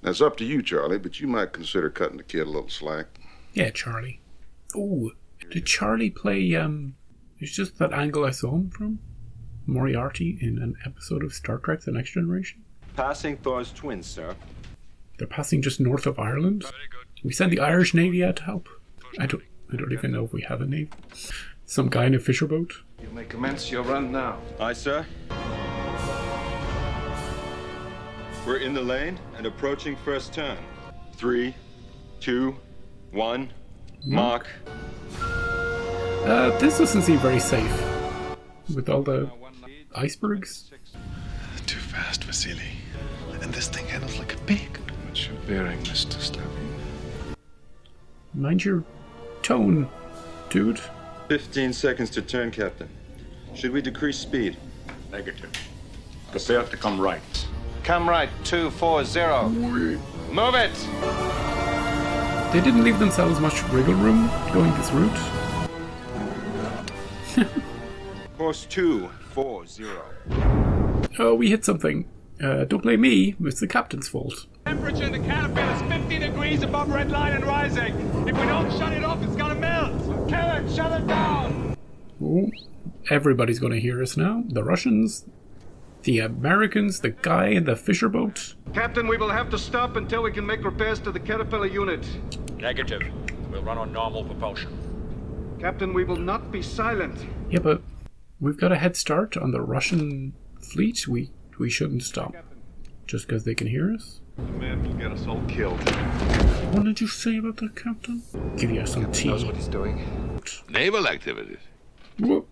That's up to you, Charlie, but you might consider cutting the kid a little slack. Yeah, Charlie. Oh, did Charlie play, it's just that angle I saw him from? Moriarty in an episode of Star Trek The Next Generation? Passing Thor's twins, sir. They're passing just north of Ireland? We sent the Irish Navy out to help. I don't even know if we have a navy. Some guy in a fisher boat. You may commence your run now. Aye, sir. We're in the lane and approaching first turn. 3, 2, 1, mark. This doesn't seem very safe. With all the icebergs. Too fast, Vasily. And this thing handles like a pig. What's your bearing, Mr. Stabby? Mind your tone, dude. 15 seconds to turn, Captain. Should we decrease speed? Negative. Prepare to come right. Come right, 240. Move it! They didn't leave themselves much wriggle room going this route. Course 240. Oh, we hit something. Don't blame me, it's the captain's fault. Temperature in the Caterpillar is 50 degrees above red line and rising. If we don't shut it off, it's gonna melt. Kill it, shut it down. Oh, everybody's gonna hear us now. The Russians, the Americans, the guy in the fisher boat. Captain, we will have to stop until we can make repairs to the Caterpillar unit. Negative. We'll run on normal propulsion. Captain, we will not be silent. Yeah, but we've got a head start on the Russian fleet. We shouldn't stop. Just because they can hear us? The man will get us all killed. What did you say about that, Captain? Give you some tea. Knows what he's doing. Naval activities? Whoa.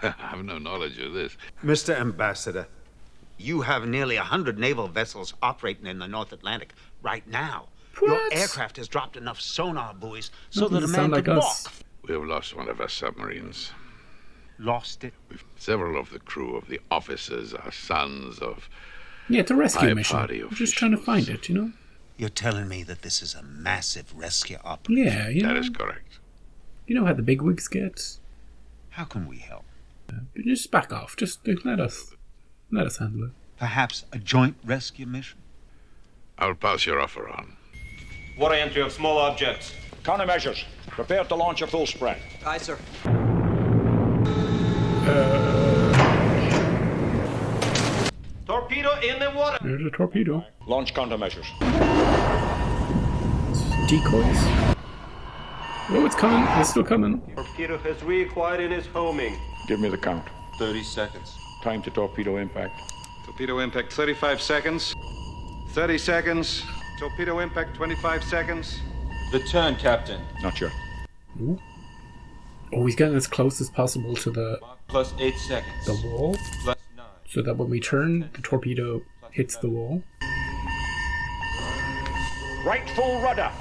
I have no knowledge of this. Mr. Ambassador, you have nearly 100 naval vessels operating in the North Atlantic right now. What? Your aircraft has dropped enough sonar buoys so that a Doesn't man sound like could us. walk. We have lost one of our submarines. Lost it? Several of the crew, of the officers, are sons of... Yeah, it's a rescue High mission. party We're just trying to find officials. it, you know? You're telling me that this is a massive rescue operation? Yeah, you know. That is correct. You know how the bigwigs get. How can we help? Just back off. Just let us handle it. Perhaps a joint rescue mission? I'll pass your offer on. Water entry of small objects. Countermeasures. Prepare to launch a full spread. Aye, sir. Torpedo in the water. There's a torpedo. Launch countermeasures. Decoys. Oh, it's coming. It's still coming. Torpedo has reacquired in his homing. Give me the count. 30 seconds. Time to torpedo impact. Torpedo impact 35 seconds. 30 seconds. Torpedo impact 25 seconds. The turn, Captain. Not yet. Ooh. Oh, he's getting as close as possible to the Plus 8 seconds. wall, Plus 9. so that when we turn, the torpedo hits the wall. Right full rudder.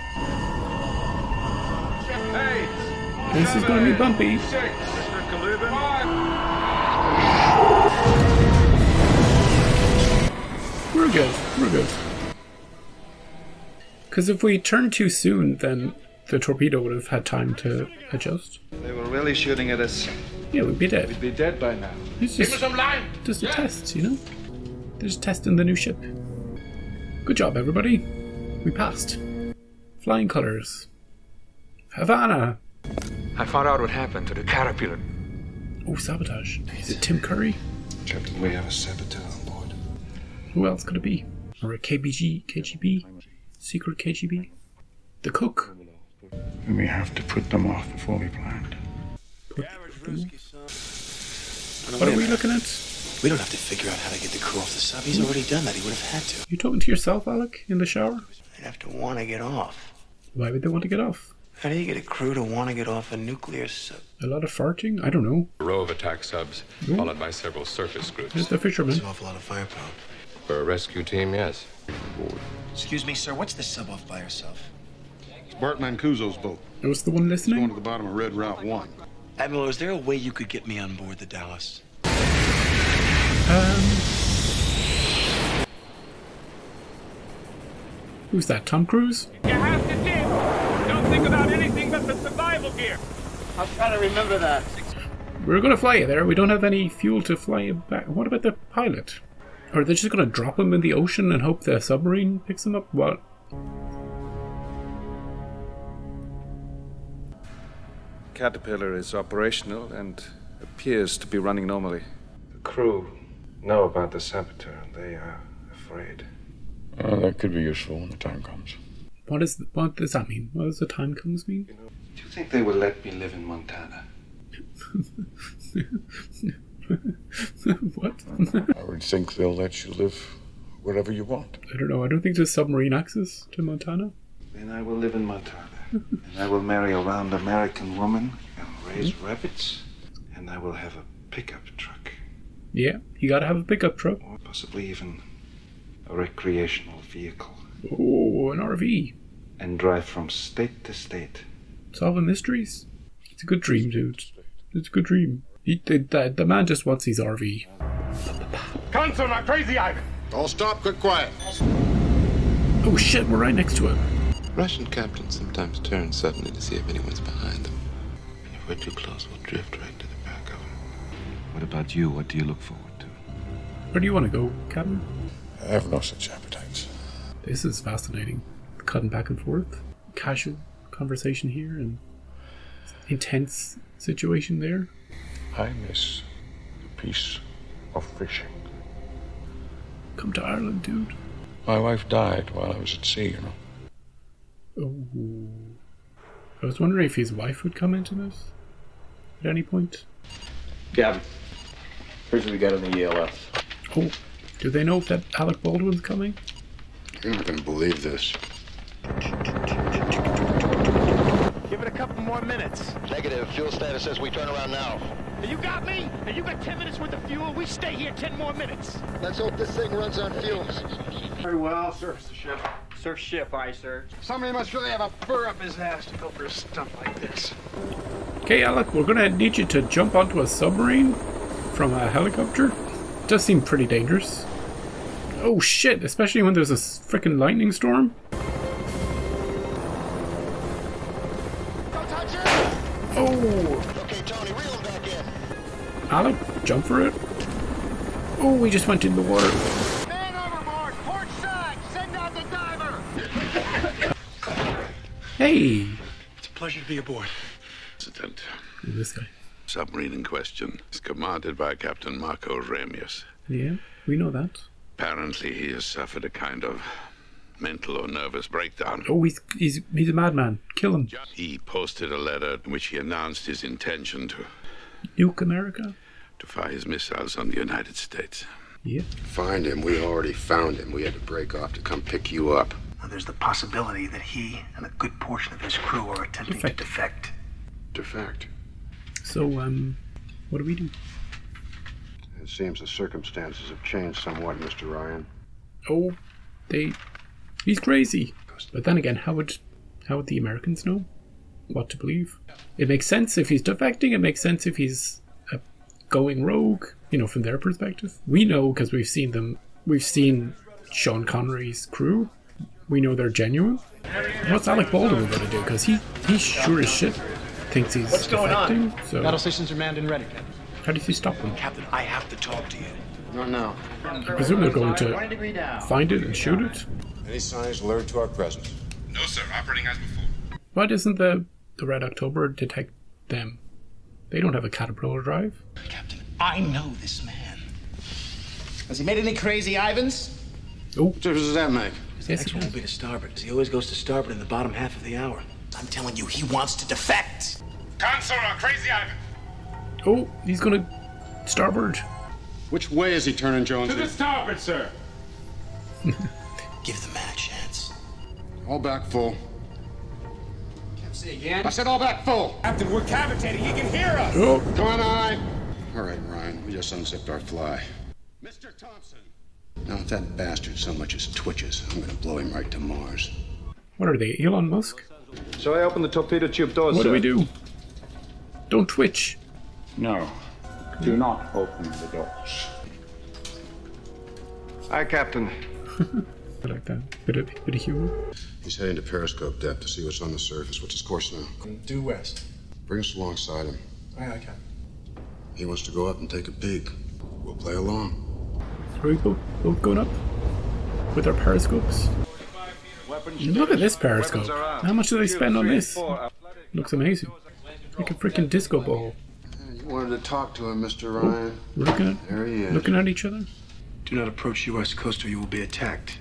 This is going to be bumpy. Mr. Kalubin. We're good. We're good. Because if we turn too soon, then the torpedo would have had time to adjust. They were really shooting at us. Yeah, we'd be dead. We'd be dead by now. It's just a test, you know? They're just testing the new ship. Good job, everybody. We passed. Flying colors. Havana. I found out what happened to the Caterpillar. Oh, sabotage. Is it Tim Curry? Captain, we have a saboteur on board. Who else could it be? Or a KGB? Secret KGB? The cook? And we have to put them off before we planned. What are we looking at? We don't have to figure out how to get the crew off the sub. He's already done that. He would have had to. You talking to yourself, Alec, in the shower? They'd have to want to get off. Why would they want to get off? How do you get a crew to want to get off a nuclear sub? A lot of farting? I don't know. A row of attack subs, Ooh. followed by several surface groups. There's the fisherman. That's an awful lot of firepower. For a rescue team, yes. Excuse me, sir. What's the sub off by herself? It's Bart Mancuso's boat. That was the one It's going listening? to the bottom of Red Route 1. Admiral, is there a way you could get me on board the Dallas? Who's that, Tom Cruise? You have to dig. Don't think about anything but the survival gear. I'll try to remember that. We're going to fly you there. We don't have any fuel to fly you back. What about the pilot? Or are they just gonna drop him in the ocean and hope the submarine picks him up? What? Caterpillar is operational and appears to be running normally. The crew know about the saboteur and they are afraid. That could be useful when the time comes. What does that mean? What does the time comes mean? Do you think they will let me live in Montana? What? I would think they'll let you live wherever you want. I don't know. I don't think there's submarine access to Montana. Then I will live in Montana. And I will marry a round American woman and raise rabbits. And I will have a pickup truck. Yeah, you gotta have a pickup truck. Or possibly even a recreational vehicle. Oh, an RV. And drive from state to state. Solving mysteries. It's a good dream, dude. It's a good dream. The man just wants his RV. Cancel my crazy Ivan! All stop, quick, quiet. Oh shit, we're right next to him. Russian captains sometimes turn suddenly to see if anyone's behind them. And if we're too close, we'll drift right to the back of them. What about you? What do you look forward to? Where do you want to go, Captain? I have no such appetites. This is fascinating. Cutting back and forth. Casual conversation here and intense situation there. I miss the peace of fishing. Come to Ireland, dude. My wife died while I was at sea, you know. Oh. I was wondering if his wife would come into this at any point. Gavin, here's what we got on the ELF. Oh, do they know that Alec Baldwin's coming? You're not gonna believe this. Give it a couple more minutes. Negative. Fuel status says we turn around now. You got me? And you got 10 minutes worth of fuel? We stay here 10 more minutes. Let's hope this thing runs on fumes. Very well. Surface the ship. Surf ship, aye, sir. Somebody must really have a fur up his ass to go for a stunt like this. Okay, Alec, we're gonna need you to jump onto a submarine from a helicopter. Does seem pretty dangerous. Oh shit, especially when there's a freaking lightning storm. Don't touch it! Oh! Okay, Tony, reel him back in. Alec, jump for it. Oh, we just went in the water. Man overboard! Port side! Send out the diver! Hey! It's a pleasure to be aboard. Incident. This guy. Submarine in question is commanded by Captain Marco Ramius. Yeah, we know that. Apparently he has suffered a kind of mental or nervous breakdown. Oh, he's a madman. Kill him. He posted a letter in which he announced his intention to Nuke America? to fire his missiles on the United States. Yeah. Find him. We already found him. We had to break off to come pick you up. Well, there's the possibility that he and a good portion of his crew are attempting to defect. Defect. So, what do we do? It seems the circumstances have changed somewhat, Mr. Ryan. Oh, he's crazy. But then again, how would the Americans know what to believe? It makes sense if he's defecting. It makes sense if he's going rogue. You know, from their perspective, we know because we've seen them. We've seen Sean Connery's crew. We know they're genuine. What's Alec Baldwin going to do? Because he sure as shit thinks he's What's going defecting. on? So Battle stations are manned and ready, Captain. how does he stop them? Captain, I have to talk to you. Not now. I presume they're going to find it and shoot it. Any signs alert to our presence? No, sir. Operating as before. Why doesn't the Red October detect them? They don't have a caterpillar drive. Captain, I know this man. Has he made any crazy Ivans? Oh, What difference does that make? His action won't be to starboard, because he always goes to starboard in the bottom half of the hour. I'm telling you, he wants to defect. Console, crazy Ivan! oh, he's gonna starboard. Which way is he turning, Jones? To the starboard, sir. Give the man a chance. All back full. Say again? I said all back full. Captain, we're cavitating. He can hear us. Oh, Come on, all right, Ryan. We just unzipped our fly. Mr. Thompson. Now, if that bastard so much as twitches, I'm gonna blow him right to Mars. what are they? Elon Musk? So I open the torpedo tube doors, What sir. do we do? Don't twitch. No, do not open the doors. Hi, Captain. I like that. Bit of humor. He's heading to periscope depth to see what's on the surface. What's his course now? Due west. Bring us alongside him. Aye, Captain. He wants to go up and take a peek. We'll play along. Are we both going up? With our periscopes? Look at this periscope. How much did they spend on this? Looks amazing. Like a freaking disco ball. You wanted to talk to him, Mr. Ryan. We're There he is. looking at each other. Do not approach U.S. coast or you will be attacked.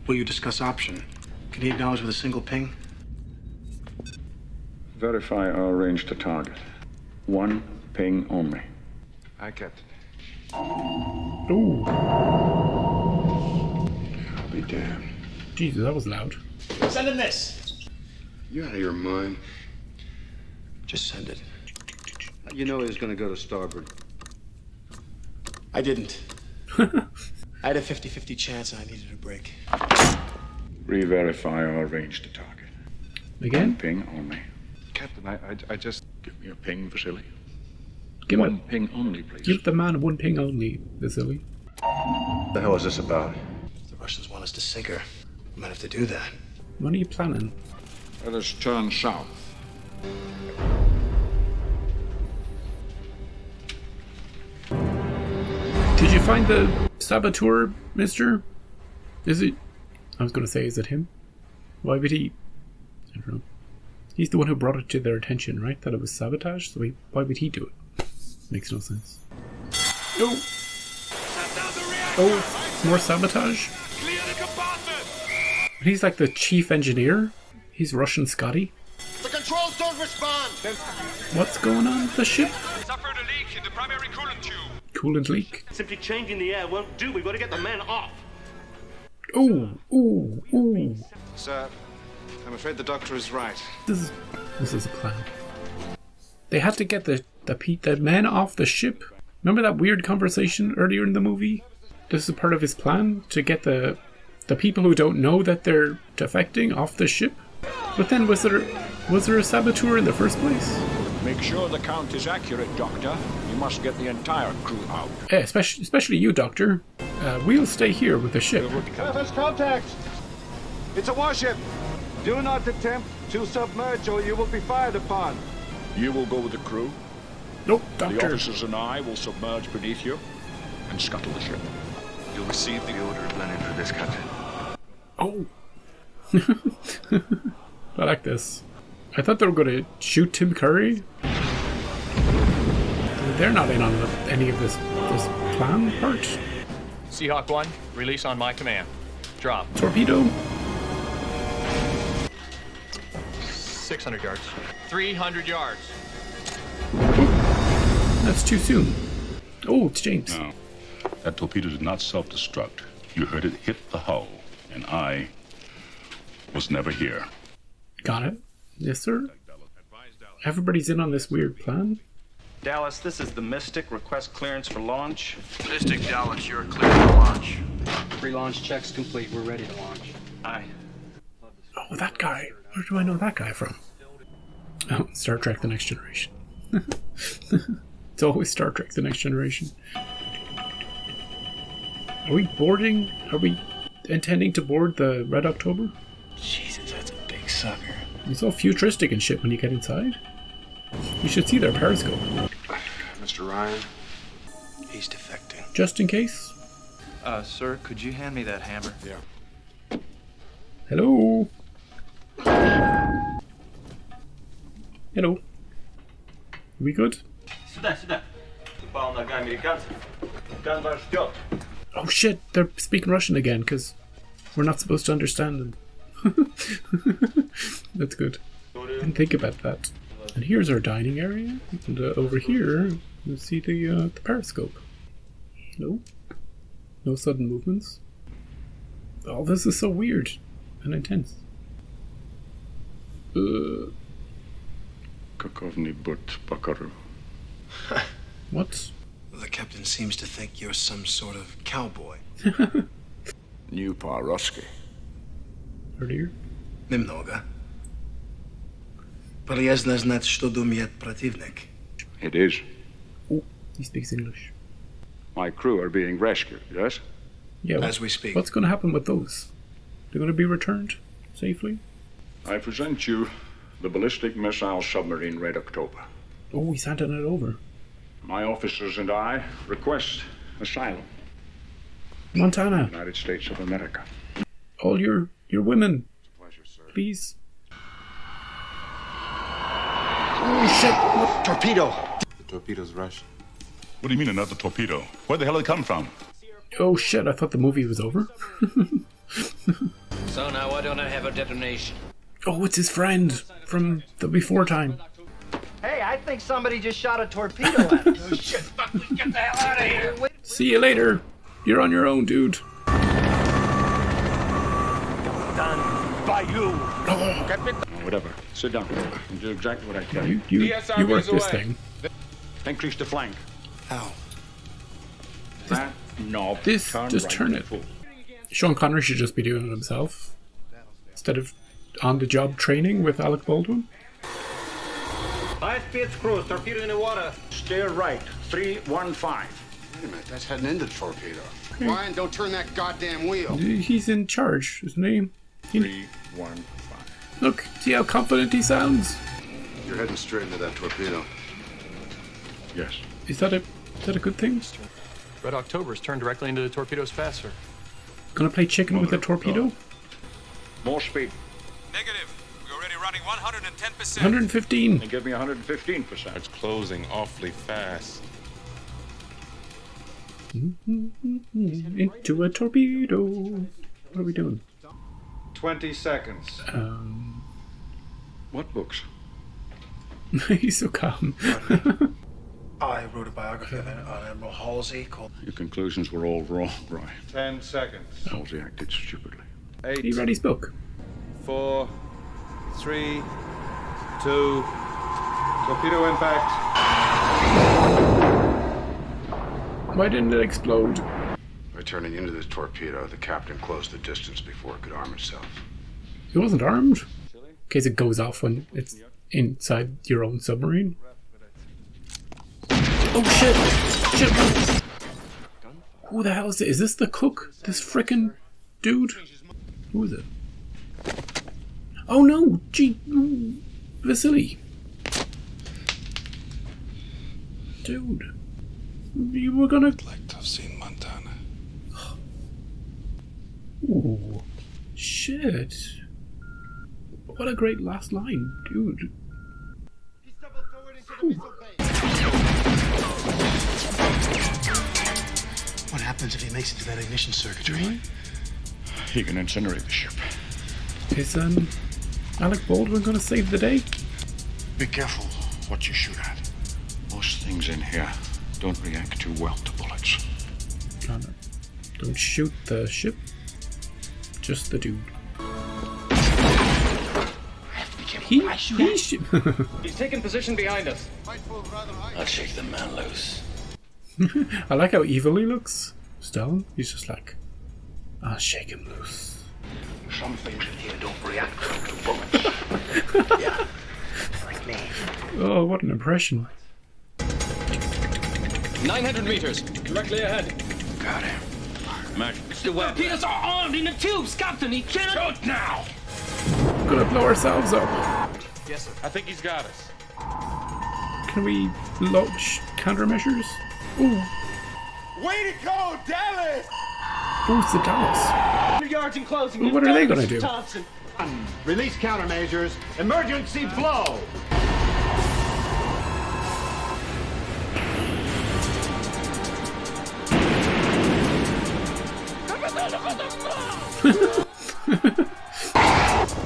Will you discuss option? Can he acknowledge with a single ping? Verify our range to target. 1 ping only. Aye, Captain. Ooh. I'll be damned. Jesus, that was loud. Send him this. You out of your mind? Just send it. You know he was going to go to starboard. I didn't. I had a 50-50 chance and I needed a break. Re-verify our range to target. Again? 1 ping only. Captain, I just... Give me a ping, Vasily. Give 1 ping only, please. Give the man 1 ping only, Vasily. What the hell is this about? The Russians want us to sink her. We might have to do that. What are you planning? Let us turn south. Did you find the saboteur, mister? Is it... I was going to say, is it him? Why would he... I don't know. He's the one who brought it to their attention, right? That it was sabotage, so why would he do it? Makes no sense. Oh! Oh, more sabotage? He's like the chief engineer? He's Russian Scotty? The controls don't respond! What's going on with the ship? Suffered a leak in the primary coolant tube. Coolant leak? Simply changing the air won't do. We've got to get the men off. Ooh, ooh, ooh. Sir, I'm afraid the doctor is right. This is a plan. They had to get the men off the ship. Remember that weird conversation earlier in the movie? This is part of his plan to get the people who don't know that they're defecting off the ship. But then was there a saboteur in the first place? Make sure the count is accurate, Doctor. You must get the entire crew out. Yeah, especially you, Doctor. We'll stay here with the ship. Surface contact! It's a warship! Do not attempt to submerge or you will be fired upon. You will go with the crew. Nope, The Doctor. officers and I will submerge beneath you and scuttle the ship. You'll receive the order of landing for this, Captain. Oh. I like this. I thought they were going to shoot Tim Curry. They're not in on any of this plan part. Seahawk 1, release on my command. Drop. Torpedo. 600 yards. 300 yards. That's too soon. Oh, it's James. No. That torpedo did not self-destruct. You heard it hit the hull, and I was never here. Got it. Yes, sir. Everybody's in on this weird plan. Dallas, this is the Mystic. Request clearance for launch. Mystic, Dallas, you're clear for launch. Pre-launch checks complete. We're ready to launch. Aye. Oh, that guy. Where do I know that guy from? Oh, Star Trek The Next Generation. It's always Star Trek The Next Generation. Are we boarding? Are we intending to board the Red October? Jesus, that's a big sucker. It's all futuristic and shit when you get inside. You should see their periscope. Mr. Ryan? He's defecting. Just in case. Sir, could you hand me that hammer? Yeah. Hello. Hello. We good? Сюда. Упал нога американца. Ган ваш ждет. Oh shit, they're speaking Russian again, because we're not supposed to understand them. That's good. Didn't think about that. And here's our dining area, and over here, you see the periscope. No sudden movements. Oh, this is so weird and intense. Kakovny but Bakaru. What? The captain seems to think you're some sort of cowboy. New по-русски. Earlier? Немного. Полезно знать, что думает противник. It is. Oh, he speaks English. My crew are being rescued, yes? Yeah. As we speak. What's going to happen with those? They're going to be returned safely? I present you the ballistic missile submarine Red October. Oh, he's handing it over. My officers and I request asylum. Montana. United States of America. All your women. Please. Oh shit! What? Torpedo! The torpedo's Russian. What do you mean another torpedo? Where the hell did it come from? Oh shit, I thought the movie was over. So now why don't I have a detonation? Oh, it's his friend from the before time. Hey, I think somebody just shot a torpedo at us. Oh shit, fuck, get the hell out of here! See you later. You're on your own, dude. Done by you. Oh. Whatever. Sit down. And do exactly what I tell you. You work this thing. Increase the flank. How? That knob. This, just turn it. Sean Connery should just be doing it himself. Instead of on-the-job training with Alec Baldwin. High-speed cruise, torpedo in the water. Steer right. 315. Wait a minute, that's heading into the torpedo. Ryan, don't turn that goddamn wheel. He's in charge, isn't he? 315. Look, see how confident he sounds? You're heading straight into that torpedo. Yes. Is that a good thing? Red October's turned directly into the torpedo's faster. Gonna play chicken with a torpedo? More speed. Negative. We're already running 110%. 115. And give me 115%. It's closing awfully fast. Into a torpedo. What are we doing? 20 seconds. What books? He's so calm. I wrote a biography on Admiral Halsey called... Your conclusions were all wrong, Roy. 10 seconds. Halsey acted stupidly. 8. He read his book. 4, 3, 2, torpedo impact. Why didn't it explode? By turning into the torpedo, the captain closed the distance before it could arm itself. He wasn't armed. In case it goes off when it's inside your own submarine. Oh shit! Shit! Who the hell is it? Is this the cook? This frickin' dude? Who is it? Oh no! Vasily! Dude. You were gonna... I'd like to have seen Montana. Ooh. Shit. What a great last line, dude. What happens if he makes it to that ignition circuitry? He can incinerate the ship. Is Alec Baldwin gonna save the day? Be careful what you shoot at. Most things in here don't react too well to bullets. Oh, no. Don't shoot the ship. Just the dude. He's taking position behind us. I'll shake the man loose. I like how evil he looks. Stalin, he's just like, I'll shake him loose. Some things in here don't react well to bullets. Yeah, like me. Oh, what an impression. 900 meters, directly ahead. Got him. Mac. The torpedoes are armed in the tubes, Captain. He cannot... Shoot now! We're gonna blow ourselves up. Yes, sir. I think he's got us. Can we launch countermeasures? Ooh. Way to go, Dallas! Oh, it's the Dallas. 100 yards in closing. Well, what are they gonna do? Thompson. Release countermeasures. Emergency blow!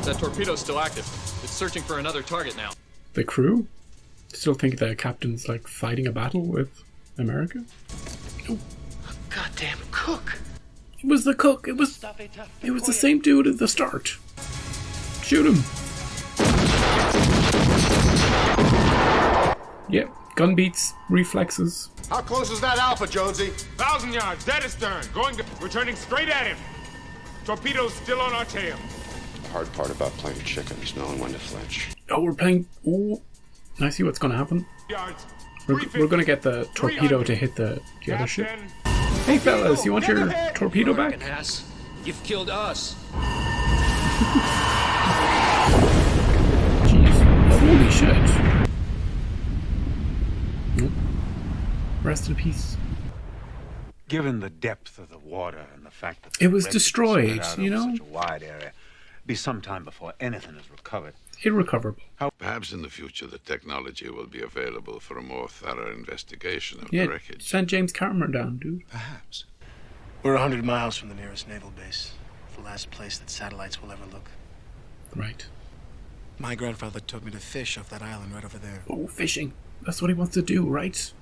That torpedo's still active. It's searching for another target now. The crew still think the captain's like fighting a battle with America. Oh. Goddamn cook. It was the cook. It was the same dude at the start. Shoot him. Yep, gun beats reflexes. How close is that Alpha, Jonesy? 1,000 yards, dead astern. We're turning straight at him. Torpedo's still on our tail. The hard part about playing chicken is knowing when to flinch. Oh, we're playing... Oh, I see what's going to happen. Yards. We're going to get the torpedo to hit the other ship. Hey, fellas, you want your torpedo back? Ass. You've killed us. Jeez. Holy shit. Rest in peace. Given the depth of the water and the fact that It was the wreckage destroyed, spread out you over know? such a wide area, be some time before anything is recovered. Irrecoverable. Perhaps in the future the technology will be available for a more thorough investigation of Yeah, the wreckage. send James Cameron down, dude. Perhaps. We're 100 miles from the nearest naval base. The last place that satellites will ever look. Right. My grandfather took me to fish off that island right over there. Oh, fishing. That's what he wants to do, right?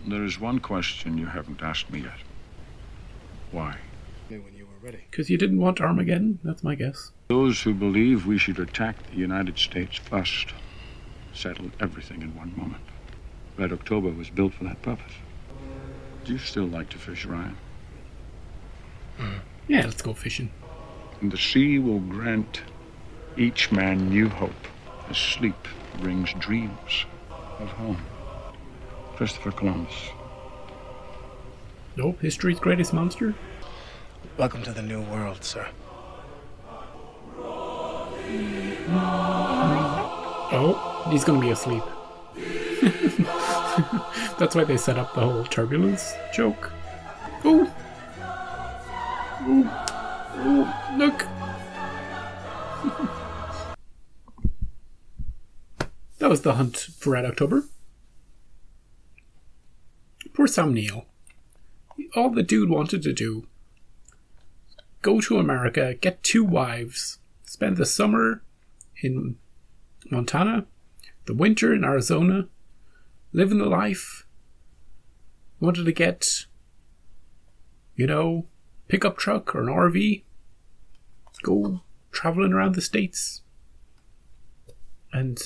There is one question you haven't asked me yet. Why? When you were ready. Because you didn't want Armageddon, that's my guess. Those who believe we should attack the United States first settled everything in one moment. Red October was built for that purpose. Do you still like to fish, Ryan? Yeah, let's go fishing. And the sea will grant each man new hope as sleep brings dreams of home. Christopher Columbus. No, history's greatest monster? Welcome to the new world, sir. Oh, he's gonna be asleep. That's why they set up the whole turbulence joke. Oh! Oh! Oh, look! That was the hunt for Red October. Poor Sam Neill. All the dude wanted to do, go to America, get 2 wives, spend the summer in Montana, the winter in Arizona, living the life. Wanted to get, pickup truck or an RV, go traveling around the States. And,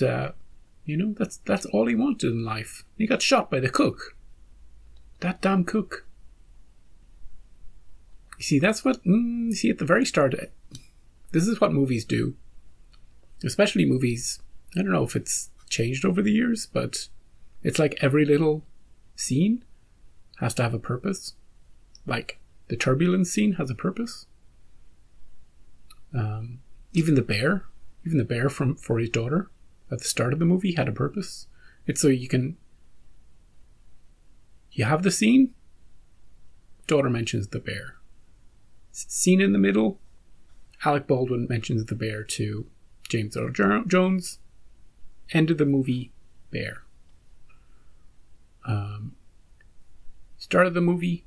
that's all he wanted in life. He got shot by the cook. That damn cook. You see, that's what, at the very start, this is what movies do. Especially movies, I don't know if it's changed over the years, but it's like every little scene has to have a purpose. Like, the turbulence scene has a purpose. Even the bear for his daughter at the start of the movie had a purpose. It's so you have the scene, daughter mentions the bear. Scene in the middle, Alec Baldwin mentions the bear to James Earl Jones. End of the movie, bear. Start of the movie,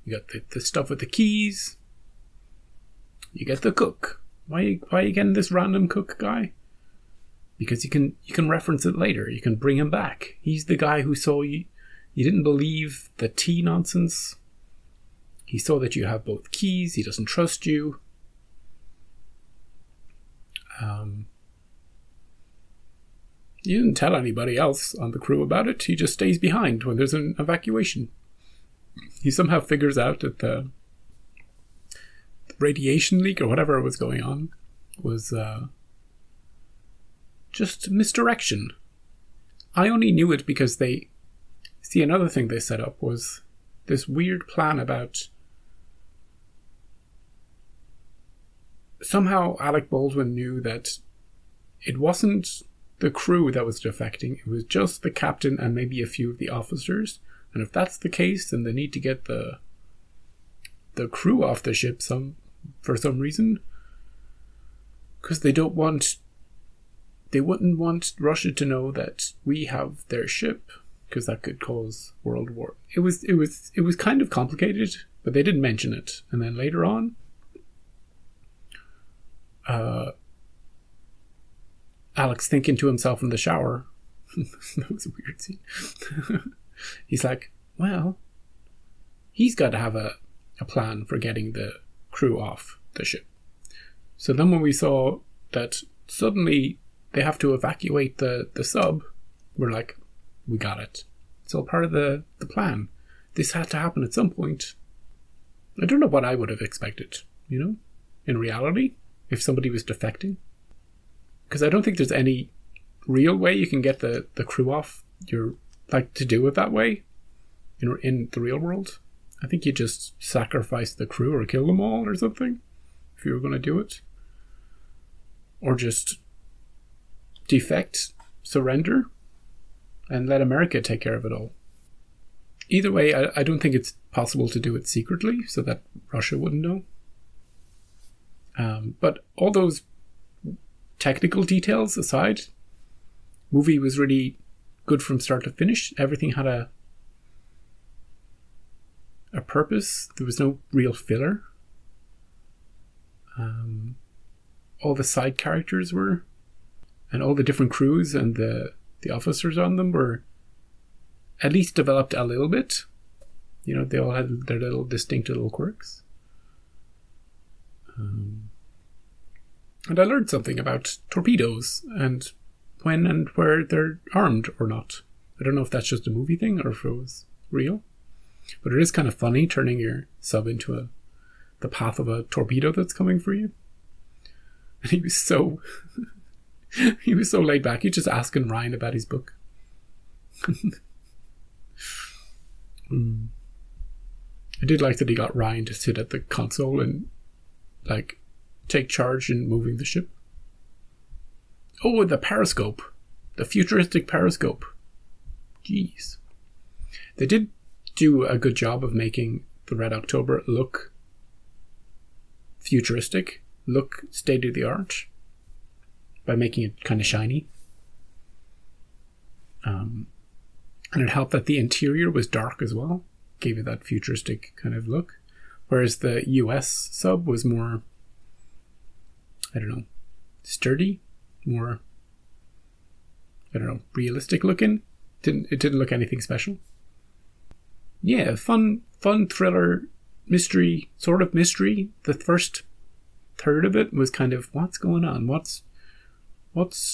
you got the stuff with the keys. You get the cook. Why are you getting this random cook guy? Because you can reference it later. You can bring him back. He's the guy who saw you. You didn't believe the tea nonsense. He saw that you have both keys. He doesn't trust you. He didn't tell anybody else on the crew about it. He just stays behind when there's an evacuation. He somehow figures out that the radiation leak or whatever was going on was just misdirection. I only knew it because another thing they set up was this weird plan about somehow Alec Baldwin knew that it wasn't the crew that was defecting, it was just the captain and maybe a few of the officers. And if that's the case, then they need to get the crew off the ship for some reason. Because they wouldn't want Russia to know that we have their ship, because that could cause world war. It was kind of complicated, but they didn't mention it. And then later on, Alex thinking to himself in the shower, that was a weird scene. He's like, well, he's got to have a plan for getting the crew off the ship. So then when we saw that suddenly they have to evacuate the sub, we're like, we got it. It's all part of the plan. This had to happen at some point. I don't know what I would have expected, in reality, if somebody was defecting. Because I don't think there's any real way you can get the crew off to do it that way in the real world. I think you just sacrifice the crew or kill them all or something if you were going to do it. Or just defect, surrender, and let America take care of it all. Either way, I don't think it's possible to do it secretly so that Russia wouldn't know. But all those technical details aside, movie was really good from start to finish. Everything had a purpose. There was no real filler. All the side characters were, and all the different crews and the officers on them were at least developed a little bit. You know, they all had their little distinct little quirks. And I learned something about torpedoes and when and where they're armed or not. I don't know if that's just a movie thing or if it was real. But it is kind of funny turning your sub into the path of a torpedo that's coming for you. And he was so laid back. He's just asking Ryan about his book. I did like that he got Ryan to sit at the console and like take charge in moving the ship. Oh, the periscope. The futuristic periscope. Jeez. They did do a good job of making the Red October look futuristic, look state-of-the-art, by making it kind of shiny. And it helped that the interior was dark as well. Gave it that futuristic kind of look. Whereas the US sub was more, I don't know, sturdy, more, I don't know, realistic looking. It didn't look anything special. Yeah, fun thriller, mystery, sort of mystery. The first third of it was kind of, what's going on? What's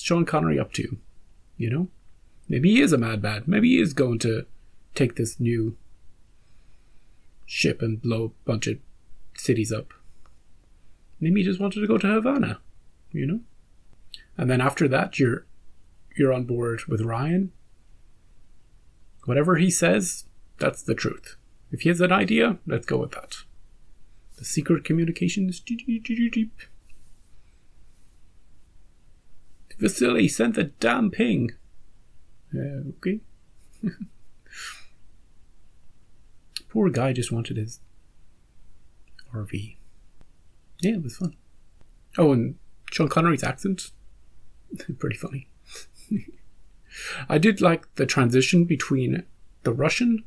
Sean Connery up to? You know? Maybe he is a madman. Maybe he is going to take this new ship and blow a bunch of cities up. Maybe he just wanted to go to Havana, you know? And then after that, you're on board with Ryan. Whatever he says, that's the truth. If he has an idea, let's go with that. The secret communications. Vasily sent the damn ping. Okay. Poor guy just wanted his RV. Yeah, it was fun. Oh, and Sean Connery's accent. Pretty funny. I did like the transition between the Russian,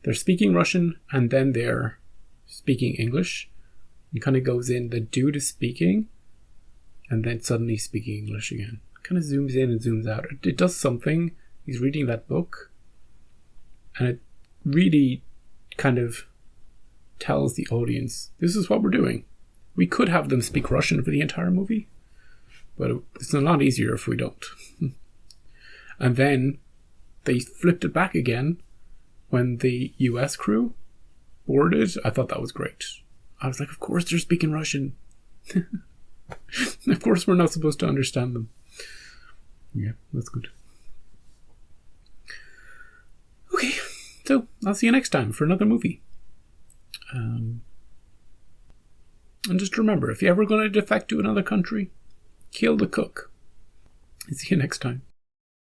they're speaking Russian, and then they're speaking English. It kind of goes in, the dude is speaking, and then suddenly speaking English again. Kind of zooms in and zooms out. It does something. He's reading that book, and it really kind of tells the audience, this is what we're doing. We could have them speak Russian for the entire movie, but it's a lot easier if we don't. And then they flipped it back again when the US crew boarded. I thought that was great. I was like, of course they're speaking Russian. Of course we're not supposed to understand them. Yeah, that's good. Okay, so I'll see you next time for another movie. And just remember, if you're ever going to defect to another country, kill the cook. See you next time.